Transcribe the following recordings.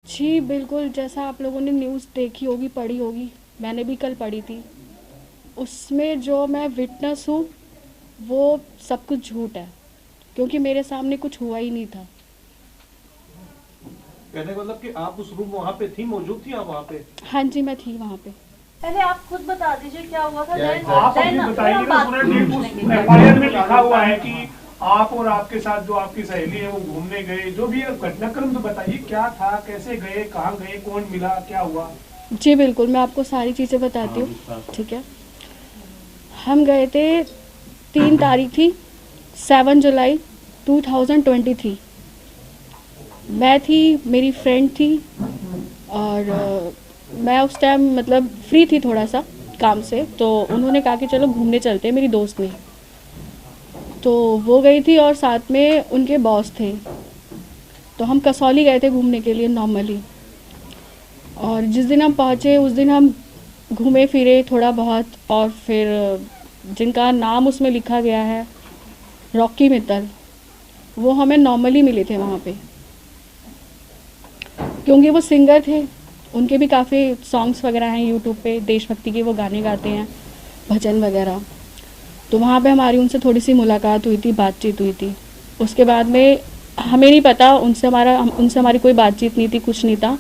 जी बिल्कुल, जैसा आप लोगों ने न्यूज़ देखी होगी, पढ़ी होगी, मैंने भी कल पढ़ी थी। उसमें जो मैं विटनेस हूँ, वो सब कुछ झूठ है, क्योंकि मेरे सामने कुछ हुआ ही नहीं था। कहने का मतलब कि आप उस रूम वहाँ पे थी, मौजूद थी आप वहाँ पे? हाँ जी, मैं थी वहाँ पे। पहले आप खुद बता दीजिए क्या हुआ था। आप अपनी बताइए ना। पूरा एफआईआर में लिखा हुआ है कि आप और आपके साथ जो आपकी सहेली है वो घूमने गए, जो भी घटनाक्रम तो बताइए क्या था, कैसे गए, कहाँ गए, कौन मिला, क्या हुआ। जी बिल्कुल, मैं आपको सारी चीज़ें बताती हूँ, ठीक है। हम गए थे, 3 तारीख थी, 7 जुलाई 2023। मैं थी, मेरी फ्रेंड थी, और मैं उस टाइम मतलब फ्री थी थोड़ा सा काम से, तो उन्होंने कहा कि चलो घूमने चलते हैं, मेरी दोस्त ने। तो वो गई थी और साथ में उनके बॉस थे। तो हम कसौली गए थे घूमने के लिए नॉर्मली। और जिस दिन हम पहुँचे उस दिन हम घूमे फिरे थोड़ा बहुत, और फिर जिनका नाम उसमें लिखा गया है रॉकी मित्तल, वो हमें नॉर्मली मिले थे वहाँ पे, क्योंकि वो सिंगर थे। उनके भी काफ़ी सॉन्ग्स वगैरह हैं यूट्यूब पे, देशभक्ति के वो गाने गाते हैं, भजन वगैरह। तो वहाँ पे हमारी उनसे थोड़ी सी मुलाकात हुई थी, बातचीत हुई थी। उसके बाद में हमें नहीं पता, उनसे हमारी कोई बातचीत नहीं थी, कुछ नहीं था।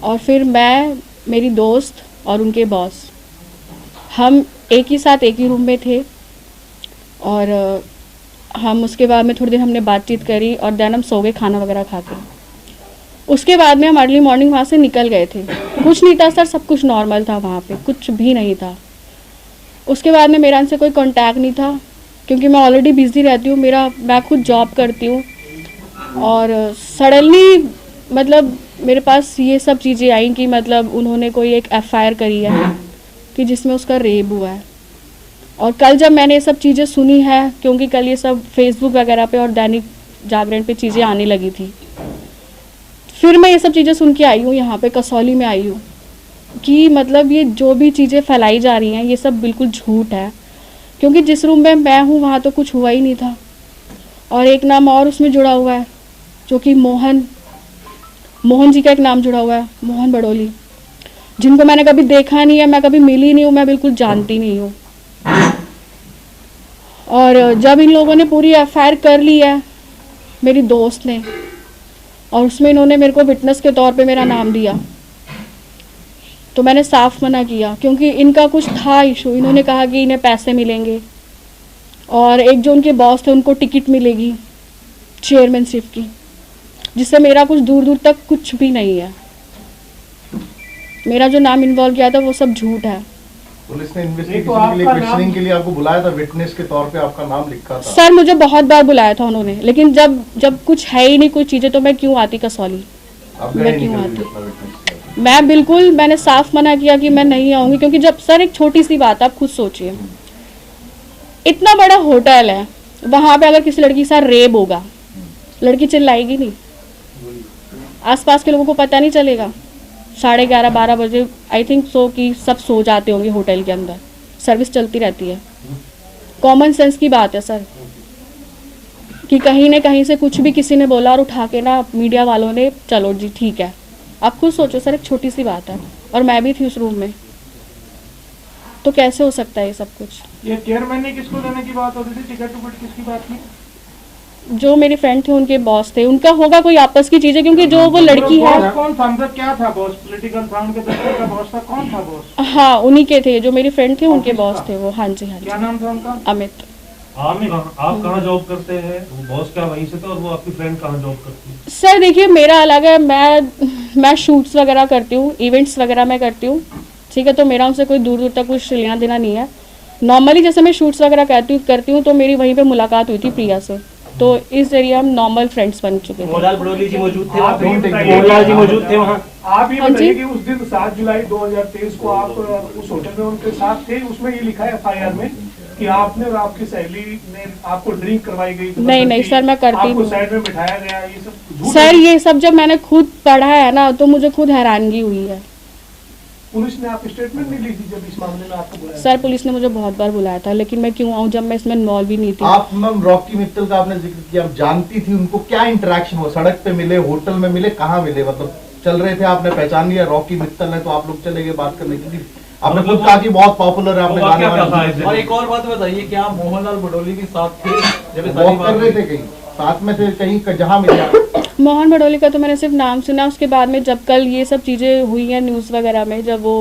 और फिर मैं, मेरी दोस्त और उनके बॉस, हम एक ही साथ एक ही रूम में थे। और हम उसके बाद में थोड़ी देर हमने बातचीत करी और देन हम सो गए खाना वगैरह खा के। उसके बाद में हम अर्ली मॉर्निंग वहाँ से निकल गए थे। कुछ नहीं था सर, सब कुछ नॉर्मल था वहाँ पे, कुछ भी नहीं था। उसके बाद में मेरा उनसे कोई कांटेक्ट नहीं था, क्योंकि मैं ऑलरेडी बिज़ी रहती हूँ, मैं खुद जॉब करती हूँ। और सडनली मतलब मेरे पास ये सब चीज़ें आई कि मतलब उन्होंने कोई एक एफआईआर करी है कि जिसमें उसका रेप हुआ है। और कल जब मैंने ये सब चीज़ें सुनी है, क्योंकि कल ये सब फेसबुक वगैरह पे और दैनिक जागरण पे चीज़ें आने लगी थी, फिर मैं ये सब चीज़ें सुन के आई हूँ, यहाँ पे कसौली में आई हूँ कि मतलब ये जो भी चीज़ें फैलाई जा रही हैं ये सब बिल्कुल झूठ है। क्योंकि जिस रूम में मैं हूँ वहाँ तो कुछ हुआ ही नहीं था। और एक नाम और उसमें जुड़ा हुआ है, जो कि मोहन जी का एक नाम जुड़ा हुआ है, मोहन बड़ोली, जिनको मैंने कभी देखा नहीं है, मैं कभी मिली नहीं हूँ, मैं बिल्कुल जानती नहीं हूँ। और जब इन लोगों ने पूरी एफआईआर कर ली है मेरी दोस्त ने, और उसमें इन्होंने मेरे को विटनेस के तौर पे मेरा नाम दिया, तो मैंने साफ मना किया, क्योंकि इनका कुछ था इशू। इन्होंने कहा कि इन्हें पैसे मिलेंगे, और एक जो उनके बॉस थे उनको टिकट मिलेगी चेयरमैनशिप की, जिससे मेरा कुछ दूर दूर तक कुछ भी नहीं है। मेरा जो नाम इन्वॉल्व किया था वो सब झूठ है। पुलिस ने इन्वेस्टिगेशन के लिए, क्वेश्चनिंग के लिए आपको बुलाया था, विटनेस के तौर पे आपका नाम लिखा था। सर मुझे बहुत बार बुलाया था उन्होंने, लेकिन जब कुछ है ही नहीं कोई चीज़ें, तो मैं क्यों आती कसौली, मैं क्यों आती। मैंने साफ मना किया कि मैं नहीं आऊँगी, क्योंकि जब सर एक छोटी सी बात आप खुद सोचिए, इतना बड़ा होटल है, वहाँ पे अगर किसी लड़की के साथ रेप होगा, लड़की चिल्लाएगी नहीं? आसपास के लोगों को पता नहीं चलेगा? 11:30-12 बजे आई थिंक सो कि सब सो जाते होंगे होटल के अंदर, सर्विस चलती रहती है। कॉमन सेंस की बात है सर, कि कहीं न कहीं से कुछ भी किसी ने बोला और उठा के ना मीडिया वालों ने, चलो जी ठीक है। आप खुद सोचो सर, एक छोटी सी बात है, और मैं भी थी उस रूम में, तो कैसे हो सकता है ये सब कुछ। ये चेयरमैन ने किसको देने की बात होती थी, टिकट टुकट किसकी बात की? जो मेरे फ्रेंड थे उनके बॉस थे, उनका होगा कोई आपस की चीजें, क्योंकि जो वो लड़की है। कौन था अंदर, क्या था बॉस? पॉलिटिकल था, उनके दफ्तर का बॉस था, कौन था बॉस? हाँ उन्हीं के थे, जो मेरे फ्रेंड थे उनके बॉस थे वो। हाँ जी, हाँ क्या जी, नाम था उनका? अमित। आप कहाँ जॉब करते हैं? वो बॉस क्या वहीं से था, और वो आपकी फ्रेंड कहाँ जॉब करती है? सर देखिए मेरा अलग है, मैं शूट्स वगैरह करती हूँ, इवेंट्स वगैरह मैं करती हूँ, ठीक है। तो मेरा उनसे कोई दूर दूर तक कुछ लेना देना नहीं है। नॉर्मली जैसे मैं शूट्स वगैरह करती हूँ, तो मेरी वहीं पे मुलाकात हुई थी प्रिया से, तो इस जरिए हम नॉर्मल फ्रेंड्स बन चुके थे। मोहनलाल बड़ोली जी मौजूद थे आप वहाँ? ये बताइए, मोहनलाल जी मौजूद थे वहाँ? आप ये हाँ बताइए जी। कि उस दिन 7 जुलाई 2023 को आप उस होटल में उनके साथ थे। उसमें ये लिखा है एफआईआर में कि आपने और आपकी सहेली ने आपको ड्रिंक करवाई गई। नहीं सर, मैं करती आपको नहीं। साइड में बिठाया गया, ये सब झूठ सर है। ये सब जब मैंने खुद पढ़ा है ना, तो मुझे खुद हैरानगी हुई है। पुलिस ने आप स्टेटमेंट नहीं ली थी जब इस मामले में आपको बुलाया? सर पुलिस ने मुझे बहुत बार बुलाया था, लेकिन मैं क्यों आऊँ जब मैं इसमें इन्वॉल्व ही नहीं थी। आप मैम रॉकी मित्तल का आपने जिक्र किया, आप जानती थी उनको, क्या इंटरेक्शन हुआ? सड़क पे मिले, होटल में मिले, कहाँ मिले, मतलब चल रहे थे, आपने पहचान लिया रॉकी मित्तल है, तो आप लोग चले गए बात करने के लिए। आपने खुद कहा कि बहुत पॉपुलर है, आपने वो गाने वाकया क्या था वाने इस और दिन? एक और बात बताइए, क्या मोहनलाल बडोली के साथ थे जब ये सारी वॉक कर बात रहे हुई? थे, कहीं साथ में थे, कहीं जहाँ मिला? मोहन भडोली का तो मैंने सिर्फ नाम सुना, उसके बाद में जब कल ये सब चीज़ें हुई हैं न्यूज़ वगैरह में, जब वो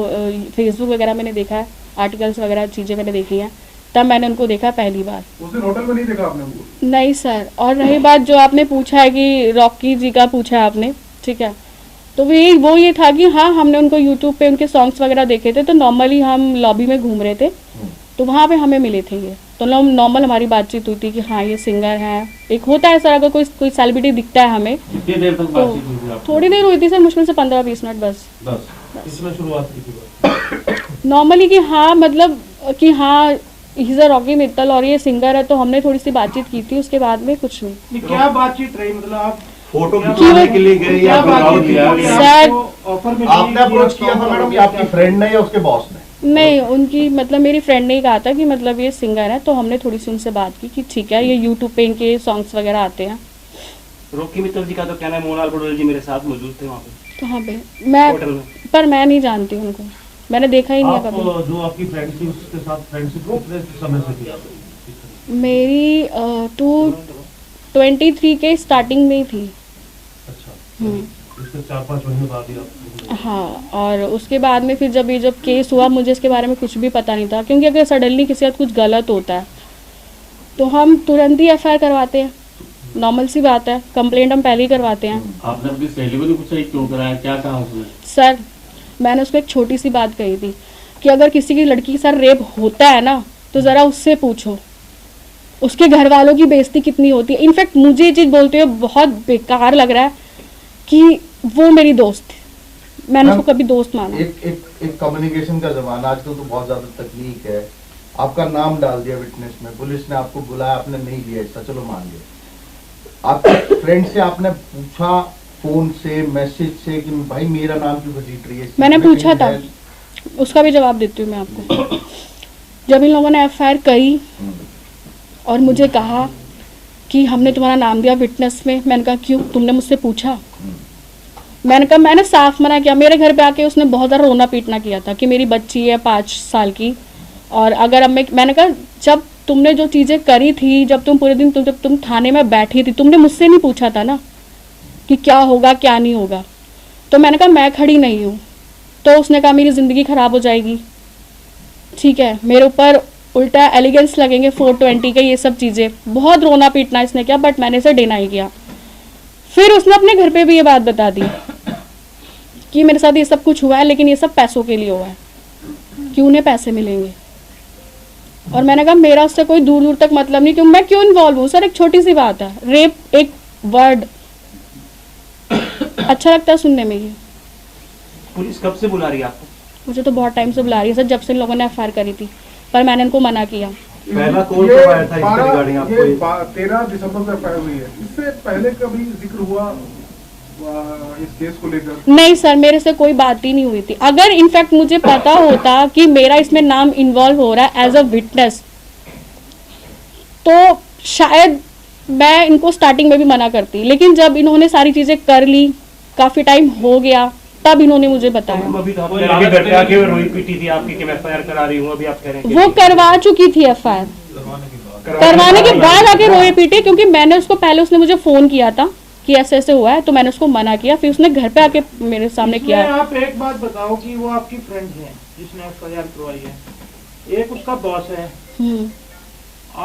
फेसबुक वगैरह मैंने देखा है, आर्टिकल्स वगैरह चीज़ें मैंने देखी हैं, तब मैंने उनको देखा पहली बार। उस दिन होटल में नहीं देखा आपने उनको? नहीं सर। और रही बात जो आपने पूछा है कि रॉकी जी का पूछा है आपने, ठीक है, तो वो ये था कि हाँ हमने उनको यूट्यूब पे उनके सॉन्ग्स वगैरह देखे थे, तो नॉर्मली हम लॉबी में घूम रहे थे, तो वहाँ पे हमें मिले थे ये, तो नॉर्मल हमारी बातचीत हुई थी कि हाँ ये सिंगर हैं। एक होता है सर, अगर कोई सेलिब्रिटी दिखता है हमें, कितनी देर तक बातचीत हुई थी आपकी? थोड़ी देर हुई थी सर, मुश्किल से 15-20 मिनट बस। बस इसमें शुरुआत की थी बात। नॉर्मली कि हाँ मतलब कि हाँ इज अ रॉकी मित्तल और ये सिंगर है, तो हमने थोड़ी सी बातचीत की थी, उसके बाद में कुछ नहीं। क्या बातचीत रही, मतलब आप फोटो क्या खिंचवाने के लिए गए या क्या बातचीत बुलाओ थी? दिया कोई गया? सर, आपको ऑफर में आपने अप्रोच किया था मैडम, या आपकी फ्रेंड ने या उसके बॉस ने? नहीं, उनकी मतलब मेरी फ्रेंड ने ही कहा था कि मतलब ये सिंगर है, तो हमने थोड़ी सी उनसे बात की कि ठीक है ये यूट्यूब पे इनके सॉन्ग्स वगैरह आते हैं। रॉकी मित्तल जी का तो कहना है मोहनलाल बडोली जी मेरे साथ मौजूद थे वहाँ पे कहाँ पे? मैं होटल में। पर मैं नहीं जानती उनको, मैंने देखा ही नहीं है आप कभी। जो आपकी फ्रेंड थी उसके साथ फ्रेंडशिप कितने समय से थी आपकी? मेरी 23 के स्टार्टिंग में ही थी। अच्छा, उसके 4-5 महीने बाद ही आप? हाँ, और उसके बाद में फिर जब केस हुआ, मुझे इसके बारे में कुछ भी पता नहीं था, क्योंकि अगर सडनली किसी के साथ कुछ गलत होता है तो हम तुरंत ही एफआईआर करवाते हैं, नॉर्मल सी बात है, कंप्लेंट हम पहले ही करवाते हैं। आपने अपनी सहेली को नहीं पूछा क्यों कराया, क्या कहा उसने? सर मैंने उसको एक छोटी सी बात कही थी कि अगर किसी की लड़की के साथ रेप होता है ना, तो ज़रा उससे पूछो उसके घर वालों की बेइज्जती कितनी होती है। इनफैक्ट मुझे ये चीज़ बोलते हुए बहुत बेकार लग रहा है कि वो मेरी दोस्त थी, मैंने उसको कभी दोस्त माना। एक कम्युनिकेशन का जमाना आजकल, तो बहुत ज्यादा तकनीक है। आपका नाम डाल दिया विटनेस में, पुलिस ने आपको बुलाया, आपने नहीं लिया हिस्सा, चलो मान लिया। आपके फ्रेंड से आपने पूछा फोन से, मैसेज से कि भाई मेरा नाम क्यों घसीट रही है? मैंने पूछा था, उसका भी जवाब देती हूँ मैं आपको। जब इन लोगों ने एफआईआर करी और मुझे कहा कि हमने तुम्हारा नाम दिया विटनेस में, मैंने कहा क्यों, तुमने मुझसे पूछा? मैंने कहा, मैंने साफ मना किया। मेरे घर पे आके उसने बहुत ज़्यादा रोना पीटना किया था कि मेरी बच्ची है 5 साल की, और अगर अब मैंने कहा जब तुमने जो चीज़ें करी थी, जब तुम पूरे दिन जब तुम थाने में बैठी थी, तुमने मुझसे नहीं पूछा था ना कि क्या होगा क्या नहीं होगा। तो मैंने कहा मैं खड़ी नहीं हूँ, तो उसने कहा मेरी ज़िंदगी ख़राब हो जाएगी, ठीक है, मेरे ऊपर उल्टा एलिगेंस लगेंगे 420 के, ये सब चीज़ें, बहुत रोना पीटना इसने किया, बट मैंने इसे डिनाई किया। फिर उसने अपने घर पे भी ये बात बता दी कि मेरे साथ ये सब कुछ हुआ है, लेकिन ये सब पैसों के लिए हुआ है, कि उन्हें पैसे मिलेंगे। और मैंने कहा मेरा उससे कोई दूर दूर तक मतलब नहीं, क्यों मैं क्यों इन्वॉल्व हूँ? सर एक छोटी सी बात है, रेप एक वर्ड अच्छा लगता है सुनने में। ये पुलिस कब से बुला रही है आपको? मुझे तो बहुत टाइम से बुला रही है सर, जब से इन लोगों ने एफआईआर करी थी, पर मैंने इनको मना किया। पहला कॉल कब आया था इसके रिगार्डिंग आपको? ये 13 दिसंबर से एफआईआर हुई है, इससे पहले कभी जिक्र हुआ इस केस को लेकर? नहीं सर, मेरे से कोई बात ही नहीं हुई थी। अगर इनफैक्ट मुझे पता होता कि मेरा इसमें नाम इन्वॉल्व हो रहा है एज अ विटनेस, तो शायद मैं इनको स्टार्टिंग में भी मना करती, लेकिन जब इन्होंने सारी चीज़ें कर ली, काफ़ी टाइम हो गया, तब इन्होंने मुझे बताया। अभी तो आपने अभी घर पे आके रोई पीटी थी आपकी कि मैं एफआईआर करा रही हूँ, अभी आप कह रहे हैं वो करवा चुकी थी एफआईआर, करवाने के बाद आके रोए पीटे, क्योंकि मैंने उसको पहले, उसने मुझे फ़ोन किया था कि ऐसे ऐसे हुआ है, तो मैंने उसको मना किया, फिर उसने घर पे आके मेरे सामने किया। आप एक बात बताओ कि वो आपकी फ्रेंड है जिसने एफआईआर करवाई है, एक उसका बॉस है,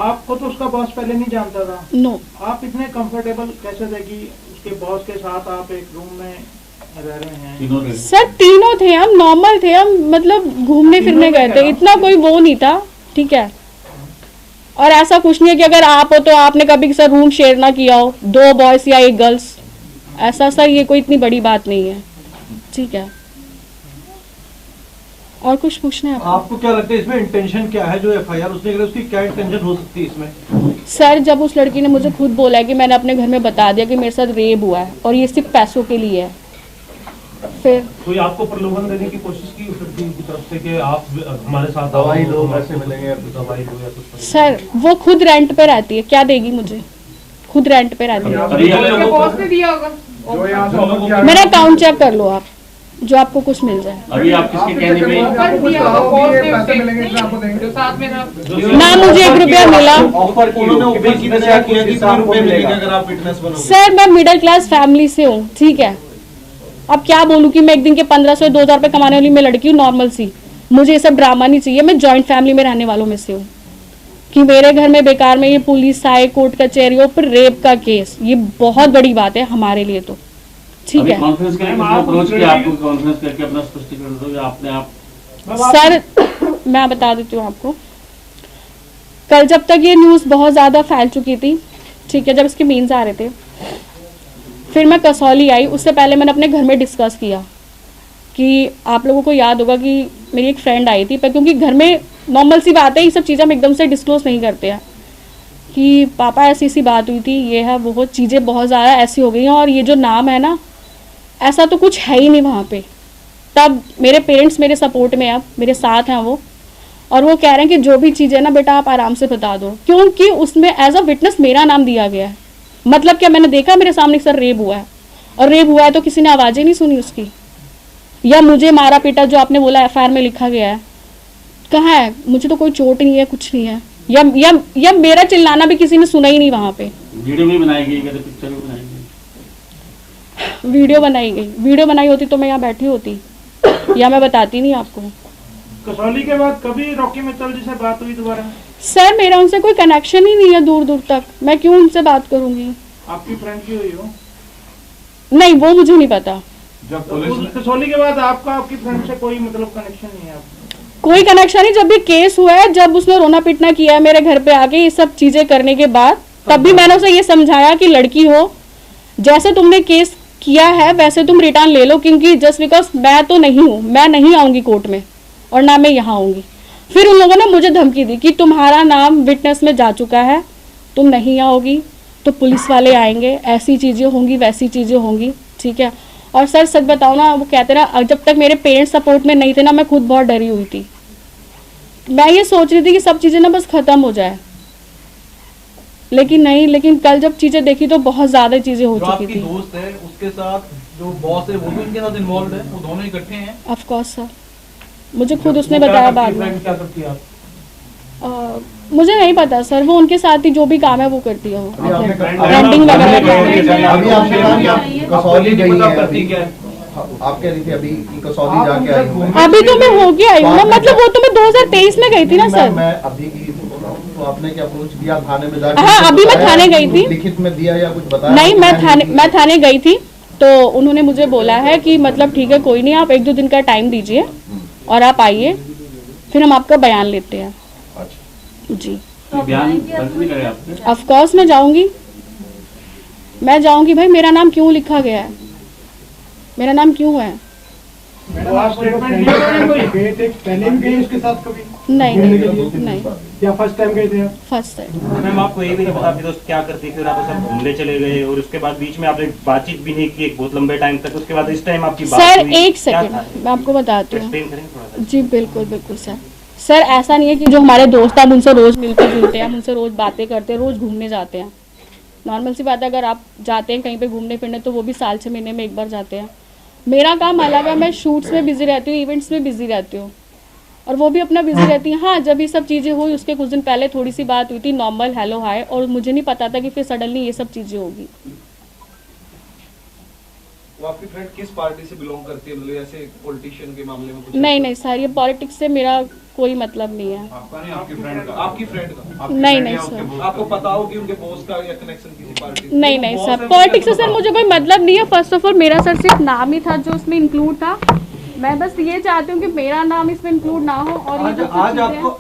आपको तो उसका बॉस पहले नहीं जानता था? नो। आप इतने कंफर्टेबल कैसे थे कि उसके बॉस के साथ आप एक रूम में रह रहे हैं? सर तीनों थे हम, नॉर्मल थे हम, मतलब घूमने फिरने गए थे, इतना कोई वो नहीं था, ठीक है। और ऐसा कुछ नहीं है कि अगर आप हो तो आपने कभी सर रूम शेयर ना किया हो, 2 बॉयज या 1 गर्ल्स, ऐसा सर ये कोई इतनी बड़ी बात नहीं है, ठीक है। और कुछ पूछना है आपको क्या लगता है इसमें इंटेंशन क्या है? जो एफआईआर उसने करी, उसकी क्या इंटेंशन हो सकती है इसमें? सर जब उस लड़की ने मुझे खुद बोला है कि मैंने अपने घर में बता दिया कि मेरे साथ रेप हुआ है और ये सिर्फ पैसों के लिए है, फिर कोई आपको प्रलोभन देने की कोशिश की उस लड़की की तरफ से कि आप हमारे साथ आओ, दवाई लो, हम पैसे आपको मिलेंगे, दवाई लो या कुछ? सर वो खुद रेंट पे रहती है, क्या देगी मुझे? खुद रेंट पे रहती है। और ये लोगों को- जो यहाँ से लोग क्या- मेरा अकाउंट चेक कर लो आप, जो आपको कुछ मिल जाए। अभी आप किसके कहने पे आपको कुछ कहो कि ये पैसे मिलेंगे इसलिए आपको देंगे। ना मुझे 1 रुपया मिला। ऑफर की उन्होंने ऊपर की तरह किया कि 2 रुपए मिलेंगे अगर आप विटनेस बनोगे। सर मैं मिडिल क्लास फैमिली से हूँ, ठीक है। अब क्या बोलूँ कि मैं एक दिन के 1500 2000 रुपये कमाने वाली मैं लड़की हूँ, नॉर्मल सी। मुझे ये सब ड्रामा नहीं चाहिए। मैं जॉइंट फैमिली में रहने वालों में से हूँ कि मेरे घर में बेकार में ये पुलिस आए, कोर्ट कचहरियों पर रेप का केस, ये बहुत बड़ी बात है हमारे लिए तो, ठीक अभी है। कॉन्फ्रेंस करके मैम, आप अप्रोच उस किया, लड़की- आपको कॉन्फ्रेंस करके अपना स्पष्टीकरण दो या आपने आप सर मैं बता देती हूँ आपको, कल जब तक ये न्यूज़ बहुत ज़्यादा फैल चुकी थी, ठीक है, जब इसके मीम्स आ रहे थे, फिर मैं कसौली आई। उससे पहले मैंने अपने घर में डिस्कस किया कि आप लोगों को याद होगा कि मेरी एक फ्रेंड आई थी, पर क्योंकि घर में नॉर्मल सी बात है, ये सब चीज़ें हम एकदम से डिस्क्लोज नहीं करते हैं कि पापा ऐसी सी बात हुई थी, ये है वो चीज़ें बहुत ज़्यादा ऐसी हो गई हैं, और ये जो नाम है ना, ऐसा तो कुछ है ही नहीं वहाँ पे। तब मेरे पेरेंट्स मेरे सपोर्ट में, अब मेरे साथ हैं वो, और वो कह रहे हैं कि जो भी चीज़ है ना बेटा आप आराम से बता दो, क्योंकि उसमें एज अ विटनेस मेरा नाम दिया गया है। मतलब क्या, मैंने देखा मेरे सामने सर रेप हुआ है, और रेप हुआ है तो किसी ने आवाज़ें नहीं सुनी उसकी, या मुझे मारा पीटा जो आपने बोला FIR में लिखा गया है, कहाँ है? मुझे तो कोई चोट नहीं है, कुछ नहीं है, या मेरा चिल्लाना भी किसी ने सुना ही नहीं वहाँ पे। वीडियो भी बनाई गई, कहते पिक्चर भी बनाई गई। वीडियो बनाई गई, वीडियो बनाई होती तो मैं यहाँ बैठी होती, या मैं बताती नहीं आपको। कसौली के बाद कभी रॉकी मित्तल जी से बात हुई दोबारा? सर मेरा उनसे कोई कनेक्शन ही नहीं है दूर दूर तक, मैं क्यों उनसे बात करूंगी? आपकी फ्रेंड की हुई हो? नहीं वो मुझे नहीं पता। जब तो उस कसौली के बाद आपका आपकी फ्रेंड से कोई मतलब कनेक्शन नहीं है आपका? कोई कनेक्शन नहीं। जब भी केस हुआ है, जब उसने रोना पीटना किया है मेरे घर पे आके, ये सब चीजें करने के बाद, तब भी मैंने उसे ये समझाया कि लड़की हो, जैसे तुमने केस किया है वैसे तुम रिटर्न ले लो, क्योंकि जस्ट बिकॉज मैं तो नहीं हूँ, मैं नहीं आऊंगी कोर्ट में, और ना मैं यहाँ आऊंगी। फिर उन लोगों ने मुझे धमकी दी कि तुम्हारा नाम विटनेस में जा चुका है, तुम नहीं आओगी तो पुलिस वाले आएंगे, ऐसी चीज़ें होंगी वैसी चीज़ें होंगी, ठीक है। और सर सच बताओ ना, वो कहते ना जब तक मेरे पेरेंट्स सपोर्ट में नहीं थे ना, मैं खुद बहुत डरी हुई थी। मैं ये सोच रही थी कि सब चीज़ें ना बस ख़त्म हो जाए, लेकिन नहीं। लेकिन कल जब चीज़ें देखी तो बहुत ज़्यादा चीज़ें हो जो चुकी आपकी थी। दोस्त है उसके साथ जो बॉस है वो भी उनके साथ इन्वॉल्व है, वो दोनों इकट्ठे हैं? ऑफ कोर्स सर, मुझे खुद उसने बताया बाद में। क्या करती है आप? मुझे नहीं पता सर, वो उनके साथ ही जो भी काम है वो करती है, वो अभी आपने ब्रांडिंग वगैरह काम है। अभी आपने कहा कि आप कसौली गई मतलब हैं करती अभी। क्या है? आप कह रही थी अभी कि कसौली जाके आई हूँ मैं। अभी तो मैं होके आई हूँ ना, मतलब वो तो मैं 2023 में गई थी ना सर। मैं अभी की तो बोल रहा हूँ, तो आपने क्या अप्रोच किया थाने में जाके? हाँ, अभी मैं थाने गई थी। लिखित में दिया या कुछ बताया? नहीं, मैं थाने गई थी, तो उन्होंने मुझे बोला है कि मतलब ठीक है कोई नहीं, आप 1-2 दिन का टाइम दीजिए और आप आइए, फिर हम आपका बयान लेते हैं। अच्छा। जी बयान दर्ज नहीं करे आपने? ऑफ कोर्स मैं जाऊंगी भाई। मेरा नाम क्यों लिखा गया है, मेरा नाम क्यों है? तो आप स्टेटमेंट लिया था कोई? गए थे पहले भी गए उसके साथ कभी? नहीं नहीं, या फर्स्ट टाइम गए थे आप? First time. मैम आपको ये भी नहीं पता आपकी दोस्त क्या करती, फिर आप सब घूमने चले गए और उसके बाद बीच में आपने बातचीत भी नहीं की एक बहुत लंबे टाइम तक, उसके बाद इस टाइम आपकी बात सर हुई, एक क्या था? सेकंड मैं आपको बताती हूँ। एक्सप्लेन करें थोड़ा सा। जी बिल्कुल बिल्कुल सर ऐसा नहीं है कि जो हमारे दोस्त हैं हम उनसे रोज़ मिलते जुलते हैं, हम उनसे रोज़ बातें करते हैं, रोज़ घूमने जाते हैं। नॉर्मल सी बात है, अगर आप जाते हैं कहीं पे घूमने फिरने तो वो भी साल 6 महीने में एक बार जाते हैं। मेरा काम अलग है, मैं शूट्स में बिजी रहती हूँ, इवेंट्स में बिजी रहती हूँ, और वो भी अपना बिजी रहती हैं। हाँ, जब ये सब चीज़ें हुई उसके कुछ दिन पहले थोड़ी सी बात हुई थी, नॉर्मल हेलो हाय, और मुझे नहीं पता था कि फिर सडनली ये सब चीज़ें होगी। वो आपकी फ्रेंड किस पार्टी से बिलोंग करती है, मतलब ऐसे पॉलिटिशियन के मामले में कुछ? नहीं सर, ये पॉलिटिक्स से मेरा कोई मतलब नहीं है। आपका नहीं, आपकी फ्रेंड का? आपकी फ्रेंड का? नहीं सर, आपको पता हो कि उनके बॉस का या कनेक्शन किसी पार्टी से? नहीं सर, पॉलिटिक्स से सर मुझे कोई मतलब नहीं है। फर्स्ट ऑफ ऑल मेरा सर सिर्फ नाम ही था जो उसमें इंक्लूड था। मैं बस ये चाहती हूँ कि मेरा नाम इसमें इंक्लूड ना हो। और ये जो आज आपको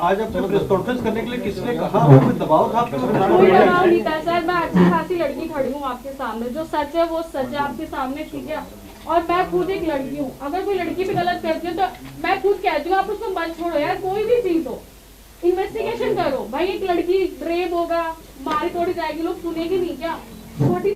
प्रेस कॉन्फ्रेंस करने के लिए किसने कहा? कोई दबाव था आपके ऊपर? कोई दबाव नहीं था सर, मैं अच्छी खासी लड़की खड़ी हूँ आपके सामने, जो सच है वो सच है आपके सामने, ठीक है। और मैं खुद एक लड़की हूँ, अगर कोई लड़की भी गलत करती है तो मैं खुद कहती हूँ आप उसको मत छोड़ो यार, कोई भी चीज हो इन्वेस्टिगेशन करो भाई। एक लड़की रेप होगा, मारी तोड़ी जाएगी, लोग सुनेगी नहीं क्या? छोटी